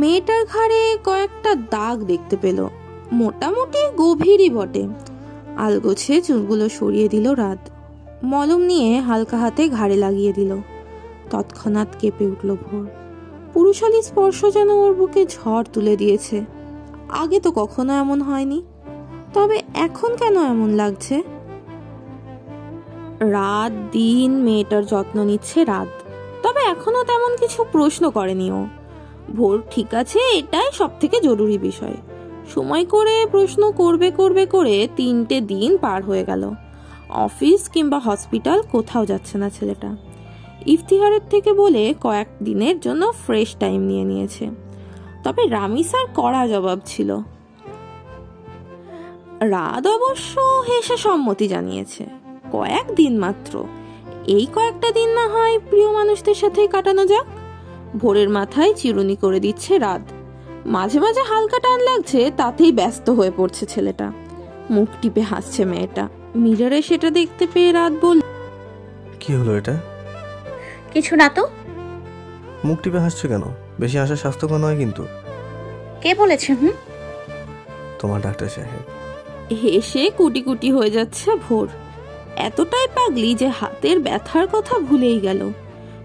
মেয়েটার ঘাড়ে কয়েকটা দাগ দেখতে পেল, মোটামুটি গভীরই বটে। আলগোছে চুলগুলো সরিয়ে দিল রাত, মলম নিয়ে হালকা হাতে ঘাড়ে লাগিয়ে দিল। তৎক্ষণাৎ কেঁপে উঠল ভোর। পুরুষালী স্পর্শ যেন ওর বুকে ঝড় তুলে দিয়েছে। আগে তো কখনো এমন হয়নি, তবে এখন কেন এমন লাগছে? রাত দিন মেয়েটার যত্ন নিচ্ছে রাত, তবে এখনো তেমন কিছু প্রশ্ন করেনি ও। ভোর ঠিক আছে, এটাই সব থেকে জরুরি বিষয়। সময় করে প্রশ্ন করবে করবে করে 3টে দিন পার হয়ে গেল। অফিস কিংবা হসপিটাল কোথাও যাচ্ছে না ছেলেটা। ইফতিহারের থেকে বলে কয়েক দিনের জন্য ফ্রেশ টাইম নিয়ে নিয়েছে, তবে রামিসার কড়া জবাব ছিল। রাত অবশ্য হেসে সম্মতি জানিয়েছে। কয়েকদিন মাত্র, এই কয়েকটা দিন না হয় প্রিয় মানুষদের সাথে কাটানো যাক। ভোরের মাথায় চিরুনি করে দিচ্ছে রাত। মাঝে মাঝে হালকা টান লাগছে, তাতেই ব্যস্ত হয়ে পড়ছে ছেলেটা। মুখ টিপে হাসছে মেয়েটা। মিররে সেটা দেখতে পেয়ে রাত বলল, কি হলো এটা? কিছু না তো। মুখ টিপে হাসছো কেন? বেশি হাসা স্বাস্থ্যকর নয় কিন্তু। কে বলেছে? তোমার ডাক্তার সাহেব। হেসে কুটি কুটি হয়ে যাচ্ছে ভোর। এতটাই পাগলি যে হাতের ব্যথার কথা ভুলেই গেল।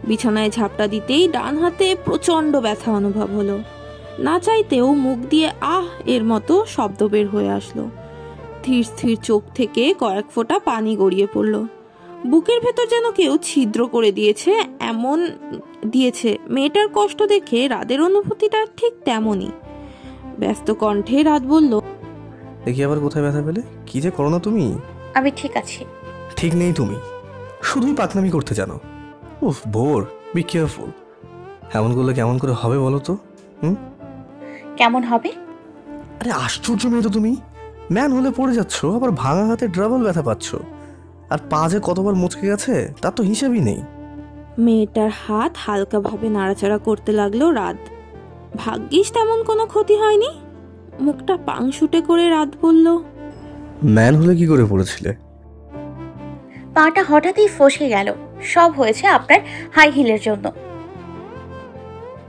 বিছানায় ঝাপটা দিতেই ডান হাতে প্রচন্ড ব্যথা অনুভব হলো। না চাইতেও মুখ দিয়ে আহ এর মতো শব্দ বের হয়ে আসলো। ধীর স্থির চোখ থেকে কয়েক ফোঁটা পানি গড়িয়ে পড়ল। বুকের ভেতর যেন কেউ ছিদ্র করে দিয়েছে। মেয়েটার কষ্ট দেখে রাদের অনুভূতিটা ঠিক তেমনই। ব্যস্ত কণ্ঠে রাত বলল, দেখি আবার কোথায় ব্যথা পেলে? কি যে করো না তুমি। আমি ঠিক আছি। ঠিক নেই তুমি, শুধুই পাকনামি করতে জানো। উফ ভোর, বি কেয়ারফুল। এমন করলে কেমন করে হবে বলো তো? কেমন হবে? আরে আশ্চর্য মেয়ে তো তুমি। ম্যান হলে পড়ে যাচ্ছ, আবার ভাঙা হাতে ড্রাবল ব্যথা পাচ্ছ, আর পা যে কতবার মুচকে গেছে তার তো হিসেবই নেই। মেয়েটার হাত হালকাভাবে নাড়াচাড়া করতে লাগলো রাত। ভাগ্যিস তেমন কোনো ক্ষতি হয়নি। মুখটা পাংশুটে করে রাত বলল, ম্যান হলে কি করে পড়েছিলে? পাটা হঠাৎই ফসকে গেল। সব হয়েছে আপনার হাই হিলের জন্য।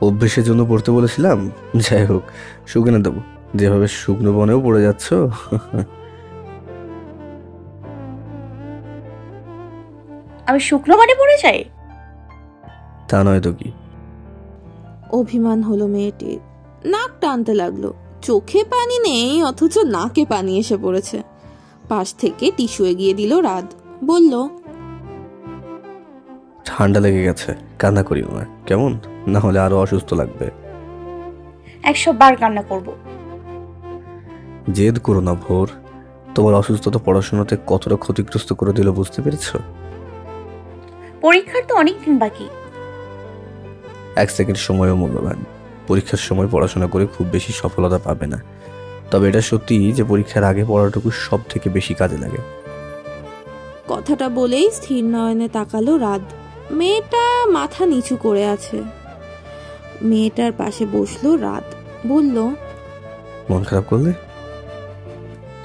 অভ্যেসের জন্য পড়তে বলেছিলাম। যাই হোক, শুকনো দেবো। যেভাবে শুকনো বনেও পড়ে যাচ্ছ। আমি শুকনো পানি পড়ে যাই? তা নয় তো কি। অভিমান হলো মেয়েটির। নাক টানতে লাগলো। চোখে পানি নেই, অথচ নাকে পানি এসে পড়েছে। পাশ থেকে টিস্যু এগিয়ে দিল রাত, বলল, ঠান্ডা লেগে গেছে, কান্না করিও না কেমন, না হলে আরো অসুস্থ লাগবে। 100 বার কান্না করব। জেদ করো না ভোর। তোমার অসুস্থতা পড়াশোনাতে কতটা ক্ষতিগ্রস্ত করে দিল বুঝতে পেরেছো? পরীক্ষার তো অনেক দিন বাকি। 1 সেকেন্ড সময়ও মূল্যবান। পরীক্ষার সময় পড়াশোনা করে খুব বেশি সফলতা পাবে না, তবে এটা সত্যি যে পরীক্ষার আগে পড়াটুকু সব থেকে বেশি কাজে লাগে। কথাটা বলেই স্থির নয়নে তাকালো রাত। মেয়েটা মাথা নিচু করে আছে। মেয়েটার পাশে বসলো রাত, বলল, মন খারাপ করলে?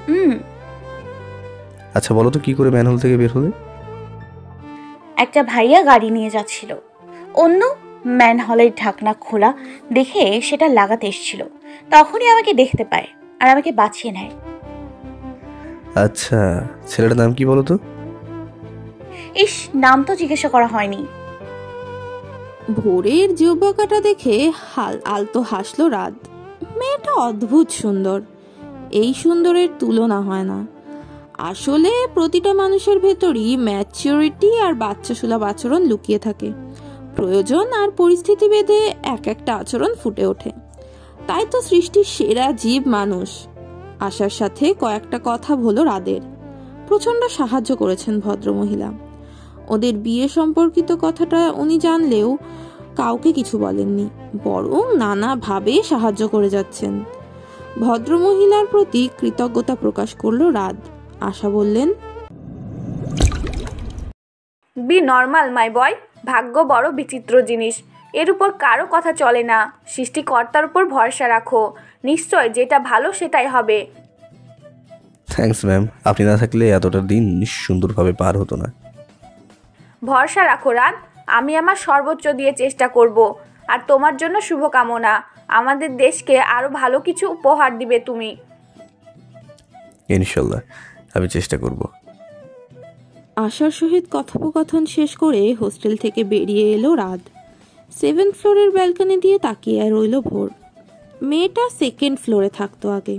হুম। আচ্ছা বলো তো, কি করে ম্যানহোল থেকে বের হলে? একটা ভাইয়া গাড়ি নিয়ে যাচ্ছিল, অন্য ম্যানহলের ঢাকনা খোলা দেখে সেটা লাগাতে এসেছিল। তখনই আমাকে দেখতে পায় আর আমাকে বাঁচিয়ে নেয়। আচ্ছা, ছেলেটার নাম কি বলো তো? ইস, নাম তো জিজ্ঞাসা করা হয়নি। ভোরের জিহ্বাকাটা দেখে আলতো হাসলো রাত। মেয়েটা অদ্ভুত সুন্দর। এই সুন্দরের তুলনা হয় না। আসলে প্রতিটা মানুষের ভেতরই ম্যাচিউরিটি আর বাচ্চাসুলভ আচরণ লুকিয়ে থাকে। প্রয়োজন আর পরিস্থিতি ভেদে এক একটা আচরণ ফুটে ওঠে। তাই তো সৃষ্টির সেরা জীব মানুষ। আশার সাথে কয়েকটা কথা হলো রাদের। প্রচন্ড সাহায্য করেছেন ভদ্রমহিলা। ওদের বিয়ে সম্পর্কিত কথাটা উনি জানলেও কাউকে কিছু বলেননি, বরং নানাভাবে সাহায্য করে যাচ্ছেন। ভদ্রমহিলার প্রতি কৃতজ্ঞতা প্রকাশ করলো রাত। আশা বললেন, বি নর্মাল মাই বয়। ভাগ্য বড় বিচিত্র জিনিস, এর উপর কারো কথা চলে না। সৃষ্টিকর্তার উপর ভরসা রাখো, নিশ্চয় যেটা ভালো সেটাই হবে। থ্যাঙ্কস ম্যাম, আপনি না থাকলে এতটা দিন সুন্দরভাবে পার হতো না। ভরসা রাখো রাত, আমি আমার সর্বোচ্চ দিয়ে চেষ্টা করব। আর তোমার জন্য শুভকামনা। আমাদের দেশকে আরও ভালো কিছু উপহার দিবে তুমি। ইনশাল্লাহ, আমি চেষ্টা করব। আশার সহিত কথোপকথন শেষ করে হোস্টেল থেকে বেরিয়ে এলো রাত। 7th ফ্লোরের ব্যালকনি দিয়ে তাকিয়ে রইল ভোর। মেয়েটা 2nd ফ্লোরে থাকতো আগে,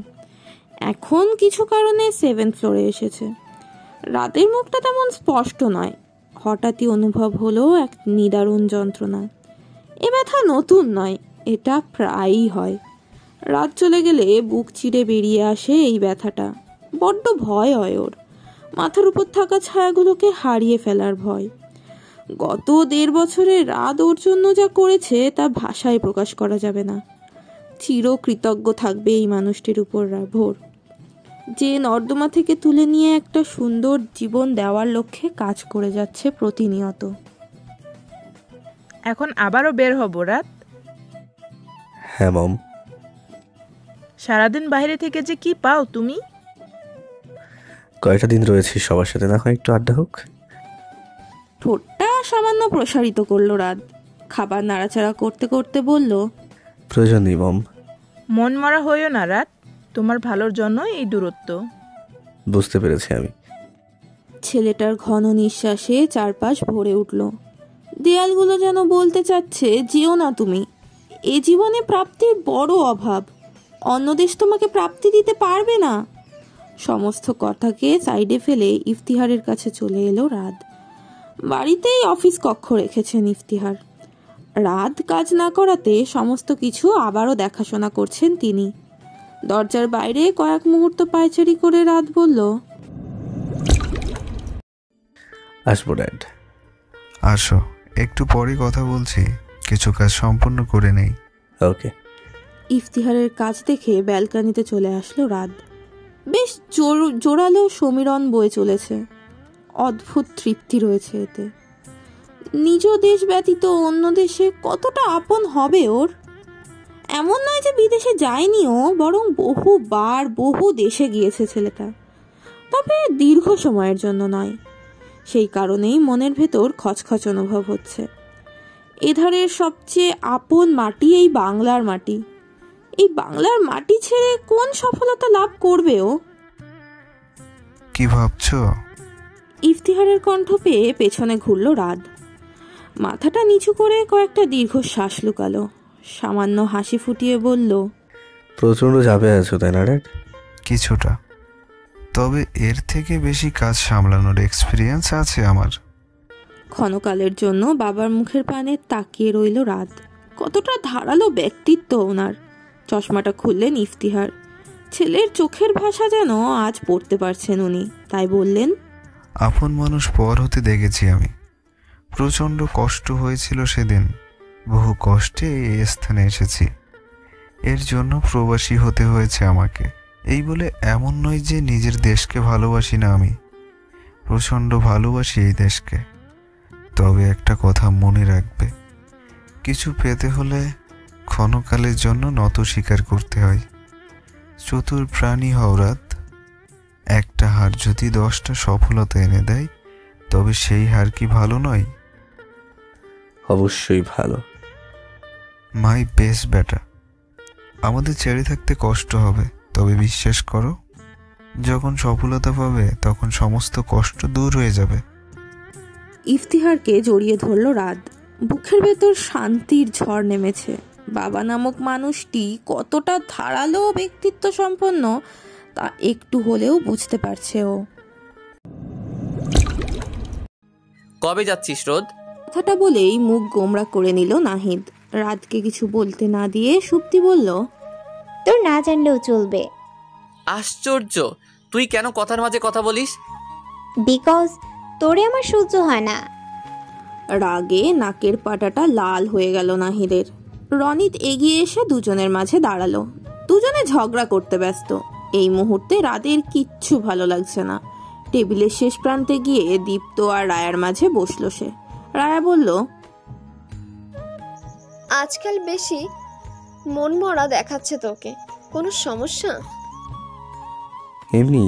এখন কিছু কারণে 7th ফ্লোরে এসেছে। রাতের মুখটা তেমন স্পষ্ট নয়, হঠাৎই অনুভব হলো এক নিদারুণ যন্ত্রণা। এ ব্যথা নতুন নয়, এটা প্রায়ই হয়। রাত চলে গেলে বুক চিরে বেরিয়ে আসে এই ব্যথাটা। বড্ড ভয় হয় ওর, মাথার উপর থাকা ছায়াগুলোকে হারিয়ে ফেলার ভয়। গত 1.5 বছরে রাত ওর জন্য যা করেছে তা ভাষায় প্রকাশ করা যাবে না। চিরকৃতজ্ঞ থাকবে এই মানুষটির উপর ভোর, যে নর্দমা থেকে তুলে নিয়ে একটা সুন্দর জীবন দেওয়ার লক্ষ্যে কাজ করে যাচ্ছে প্রতিনিয়ত। এখন আবারও বের হব রাত। হ্যাঁ মম। সারাদিন বাইরে থেকে যে কি পাও তুমি? কয়টা দিন রয়েছে, সবার সাথে না হয় একটু আড্ডা হোক। ঠোঁটটা সামান্য প্রসারিত করলো রাত, খাবার নাড়াচাড়া করতে করতে বলল, প্রয়োজন নেই মম। মন মরা হইও না রাত, তোমার ভালোর জন্য এই দূরত্ব। বুঝতে পেরেছি আমি। ছেলেটার ঘন নিঃশ্বাসে চারপাশ ভরে উঠল। দেয়ালগুলো যেন বলতে চাচ্ছে, যেও না তুমি, এ জীবনে প্রাপ্তির বড় অভাব, অন্য দেশ তোমাকে প্রাপ্তি দিতে পারবে না। সমস্ত কথাকে সাইডে ফেলে ইফতিহারের কাছে চলে এলো রাত। বাড়িতেই অফিস কক্ষ রেখেছেন ইফতিহার। রাত কাজ না করাতে সমস্ত কিছু আবারও দেখাশোনা করছেন তিনি। দরজার বাইরে কয়েক মুহূর্ত পায়চারি করে রাত বলল, আসবো ড্যাড। আসো, একটু পরে কথা বলছি, কিছু কাজ সম্পূর্ণ করে নেই। ওকে। ইফতিহারের কাজ দেখে ব্যালকনিতে চলে আসলো রাত। বেশ জোরালো সমীরণ বয়ে চলেছে, অদ্ভুত তৃপ্তি রয়েছে এতে। নিজ দেশ ব্যতীত অন্য দেশে কতটা আপন হবে ওর। এমন নয় যে বিদেশে যায়নি ও, বরং বহুবার বহু দেশে গিয়েছে ছেলেটা, তবে দীর্ঘ সময়ের জন্য নয়। সেই কারণেই মনের ভেতর খচখচ অনুভব হচ্ছে। এধারের সবচেয়ে আপন মাটি এই বাংলার মাটি। এই বাংলার মাটি ছেড়ে কোন সফলতা লাভ করবে ও? কি ভাবছো? ইফতিহারের কণ্ঠ পেয়ে পেছনে ঘুরল রাত। মাথাটা নিচু করে কয়েকটা দীর্ঘশ্বাস লুকালো, সামান্য হাসি ফুটিয়ে বলল, প্রচণ্ড চাপে আছো তাই না ড্যাড? কিছুটা, তবে এর থেকে বেশি কাজ সামলানোর এক্সপিরিয়েন্স আছে আমার। ক্ষণকালের জন্য বাবার মুখের পানে তাকিয়ে রইল রাত। কতটা ধারালো ব্যক্তিত্ব ওনার। চশমাটা খুললেন ইফতিহার। ছেলের চোখের ভাষা যেন আজ পড়তে পারছেন উনি, তাই বললেন, আপন মানুষ পর হতে দেখেছি আমি। প্রচণ্ড কষ্ট হয়েছিল সেদিন, বহু কষ্টে এই স্থানে এসেছি। এর জন্য প্রবাসী হতে হয়েছে আমাকে। এই বলে এমন নয় যে নিজের দেশকে ভালোবাসি না, আমি প্রচণ্ড ভালোবাসি এই দেশকে। তবে একটা কথা মনে রাখবে, কিছু পেতে হলে ক্ষণকালের জন্য নত স্বীকার করতে হয়। চতুর প্রাণী হও রাত। একটা হার যদি 10টা সফলতা এনে দেয়, তবে সেই হার কি ভালো নয়? অবশ্যই ভালো। মাই বেস্ট বেটা। আমাদের ছেড়ে থাকতে কষ্ট হবে, তবে বিশ্বাস করো, যখন সফলতা পাবে তখন সমস্ত কষ্ট দূর হয়ে যাবে। ইফতিহারকে জড়িয়ে ধরল রাত। বুকের ভেতর শান্তির ঝড় নেমেছে। বাবা নামক মানুষটি কতটা ধারালো ব্যক্তিত্ব সম্পন্ন তা একটু হলেও বুঝতে পারছে ও। কবে যাচ্ছিস রোদ? কথাটা বলেই মুখ গোমড়া করে নিল নাহিদ। রাতকে কিছু বলতে না দিয়ে সুপ্তি বলল, তোর না জানলেও চলবে। আশ্চর্য, তুই কেন কথার মাঝে কথা বলিস? বিকজ তোরে আমার সহ্য হয় না। রাগে নাকের পাটাটা লাল হয়ে গেল নাহিদের। রনিত এগিয়ে এসে দুজনের মাঝে দাঁড়ালো। দুজনে ঝগড়া করতে ব্যস্ত। এই মুহূর্তে রাতের কিচ্ছু ভালো লাগছে না। টেবিলের শেষ প্রান্তে গিয়ে দীপ্ত আর রায়ার মাঝে বসলো সে। রায়া বলল, আজকাল বেশি মন মরা দেখাচ্ছে তোকে, কোনো সমস্যা? এমনি।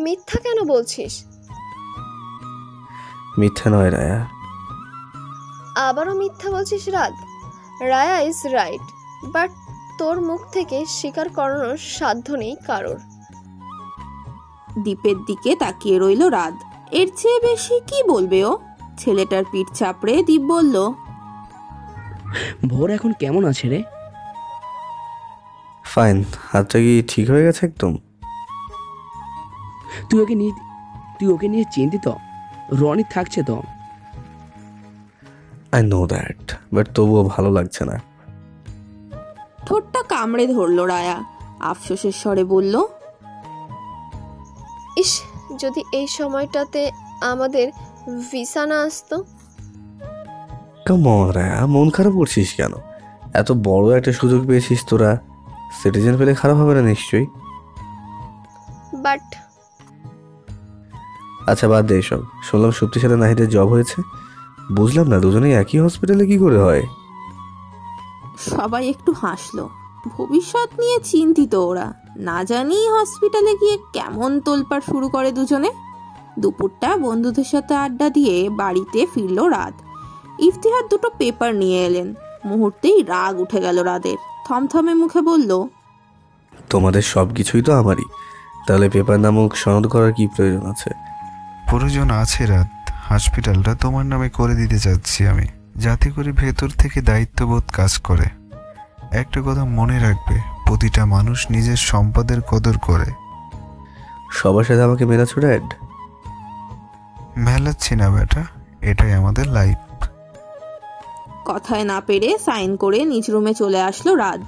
মিথ্যা কেন বলছিস? মিথ্যা নয় রায়া, আবারও মিথ্যা বলছিস রাত। রায়া ইজ রাইট, বাট তোর মুখ থেকে স্বীকার করানোর সাধ্য নেই কারোর। দীপের দিকে তাকিয়ে রইল রাত। এর চেয়ে বেশি কি বলবে ও? ছেলেটার পিঠ চাপড়ে দীপ বলল, ভোর এখন কেমন আছে রে? ফাইন। হাতটা কি ঠিক হয়ে গেছে একদম? তুই ওকে নিয়ে চিন্তিত? রনি থাকছে তো? আই নো দ্যাট, বাট তবুও ভালো লাগছে না। ঠোঁটটা কামড়ে ধরল রায়া। আফসোসের স্বরে বলল, ইস, যদি এই সময়টাতে আমাদের ভিসা না আসতো। কাম অন রায়া, মন খারাপ করছিস কেন? এত বড় একটা সুযোগ পেয়েছিস তোরা, সিটিজেন পেলে খারাপ হবে না নিশ্চয়ই। বাট আচ্ছা বাদ দে এসব। শুনলাম সুপ্তির সাথে নাহিদের জব হয়েছে। বুঝলাম না দুজনেই একই হসপিটালে কি করে হয়? সবাই একটু হাসলো। ভবিষ্যৎ নিয়ে চিন্তিত ওরা। না জানি হসপিটালে গিয়ে কেমন তোলপাড় শুরু করে দুজনে। দুপুরটা বন্ধুদের সাথে আড্ডা দিয়ে বাড়িতে ফিরল রাত। ইফতিহার দুটো পেপার নিয়ে এলেন। মুহূর্তেই রাগ উঠে গেল রাদের। থমথমে মুখে বলল, তোমাদের সব কিছুই তো আমারই, তাহলে পেপার নামক সনদ করার কি প্রয়োজন আছে? প্রয়োজন আছে রাত। হসপিটালটা তোমার নামে করে দিতে চাচ্ছি আমি, যাতে করে ভেতর থেকে দায়িত্ববোধ কাজ করে। একটা কথা মনে রাখবে, প্রতিটা মানুষ নিজের সম্পদের কদর করে। সবার সাথে আমাকে মেলাচ্ছ ড্যাড? মেলাচ্ছি না বেটা, এটাই আমাদের লাইফ। কথায় না পেরে সাইন করে নিজ রুমে চলে আসলো রাত।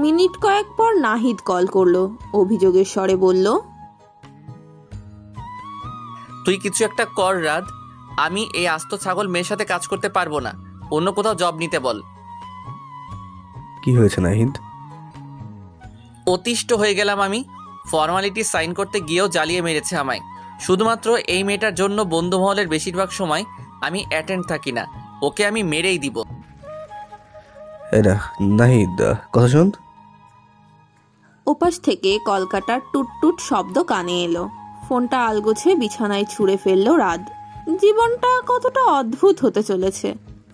মিনিট কয়েক পর নাহিদ কল করলো। অভিযোগের স্বরে বলল, তুই কিছু একটা কর রাত। আমি এই আস্ত ছাগল মেয়ের সাথে কাজ করতে পারবো না। অন্য কোথাও জব নিতে বল। কি হয়েছে নাহিদ? অতিষ্ঠ হয়ে গেলাম আমি। ফর্মালিটি সাইন করতে গিয়েও জ্বালিয়ে মেরেছে আমায়। শুধুমাত্র এই মেয়েটার জন্য বন্ধুমহলের বেশিরভাগ সময় আমি অ্যাটেন্ড থাকি না। ওকে আমি মেরেই দিব। এরা নাহিদ, কথা শোন। ওপাশ থেকে কলকাতার টুটটুট শব্দ কানে এলো। ফোনটা আলগোছে বিছানায় ছুঁড়ে ফেললো রাত। জীবনটা কতটা অদ্ভুত হতে চলেছে।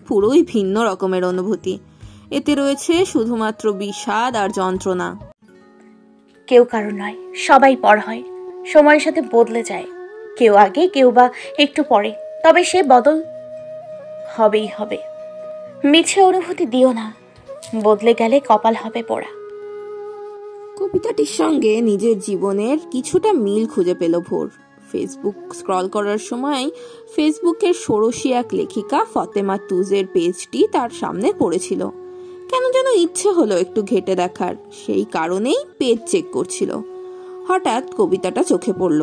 পুরোই ভিন্ন রকমের অনুভূতি। এতে রয়েছে শুধুমাত্র বিষাদ আর যন্ত্রণা। কেউ কারো নয়, সবাই পর হয়, সময়ের সাথে বদলে যায়। কেউ আগে, কেউ বা একটু পরে, তবে সে বদল হবেই হবে। মিছে অনুভূতি দিও না, বদলে গেলে কপাল হবে পোড়া। কবিতাটির সঙ্গে নিজের জীবনের কিছুটা মিল খুঁজে পেল ভোর। ফেসবুক স্ক্রল করার সময় ফেসবুকের ষোড়শী এক লেখিকা ফতেমা তুজের পেজটি তার সামনে পড়েছিল। কেন যেন ইচ্ছে হলো একটু ঘেটে দেখার। সেই কারণেই পেজ চেক করছিল। হঠাৎ কবিতাটা চোখে পড়ল।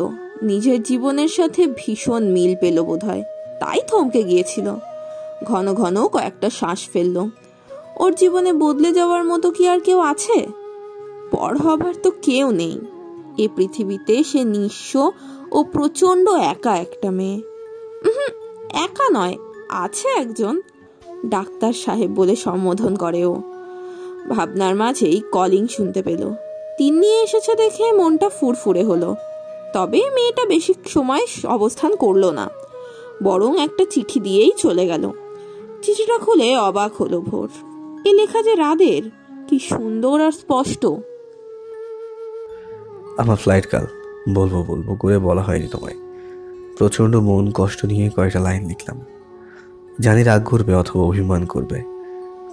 নিজের জীবনের সাথে ভীষণ মিল পেল বোধহয়, তাই থমকে গিয়েছিল। ঘন ঘন কয়েকটা শ্বাস ফেলল। ওর জীবনে বদলে যাওয়ার মতো কি আর কেউ আছে? পর হবার তো কেউ নেই এ পৃথিবীতে। সে নিঃস্ব ও প্রচন্ড একা একটা মেয়ে। একা নয়, আছে একজন, ডাক্তার সাহেব বলে সম্বোধন করে ও। ভাবনার মাঝেই কলিং শুনতে পেল। তিনি এসেছে দেখে মনটা ফুরফুরে হলো। তবে মেয়েটা বেশি সময় অবস্থান করলো না, বরং একটা চিঠি দিয়েই চলে গেল। চিঠিটা খুলে অবাক হলো ভোর। এ লেখা যে রাদের, কি সুন্দর আর স্পষ্ট। আমার ফ্লাইট কাল, বলবো বলবো করে বলা হয়নি তোমায়। প্রচণ্ড মন কষ্ট নিয়ে কয়েকটা লাইন লিখলাম। জানি রাগ করবে অথবা অভিমান করবে,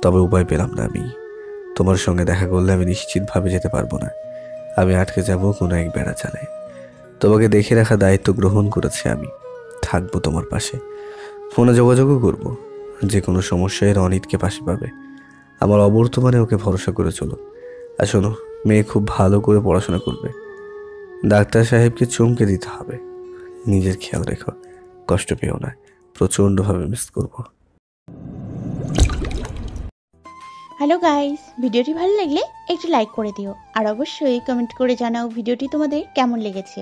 তবে উপায় পেলাম না। আমি তোমার সঙ্গে দেখা করলে আমি নিশ্চিতভাবে যেতে পারবো না। আমি আটকে যাব কোনো এক বেড়া চালে। তোমাকে দেখে রাখা দায়িত্ব গ্রহণ করেছি আমি। থাকবো তোমার পাশে, ফোনে যোগাযোগও করব। যে কোনো সমস্যায় রনিতকে পাশে পাবে। আমার অবর্তমানে ওকে ভরসা করে চলো। আর শোনো, মেয়ে খুব ভালো করে পড়াশোনা করবে। ডাক্তার সাহেবকে চমকে দিতে হবে। নিজের খেয়াল রেখো, কষ্ট পেও না। প্রচণ্ডভাবে মিস করব। হ্যালো গাইস, ভিডিওটি ভালো লাগলে একটু লাইক করে দিও, আর অবশ্যই কমেন্ট করে জানাও ভিডিওটি তোমাদের কেমন লেগেছে।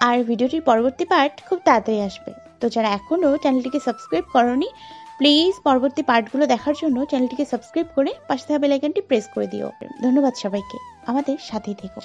আর ভিডিওটির পরবর্তী পার্ট খুব তাড়াতাড়ি আসবে। তো যারা এখনও চ্যানেলটিকে সাবস্ক্রাইব করোনি, প্লিজ পরবর্তী পার্টগুলো দেখার জন্য চ্যানেলটিকে সাবস্ক্রাইব করে পাশে থাকা বেল আইকনটি প্রেস করে দিও। ধন্যবাদ সবাইকে, আমাদের সাথেই থেকো।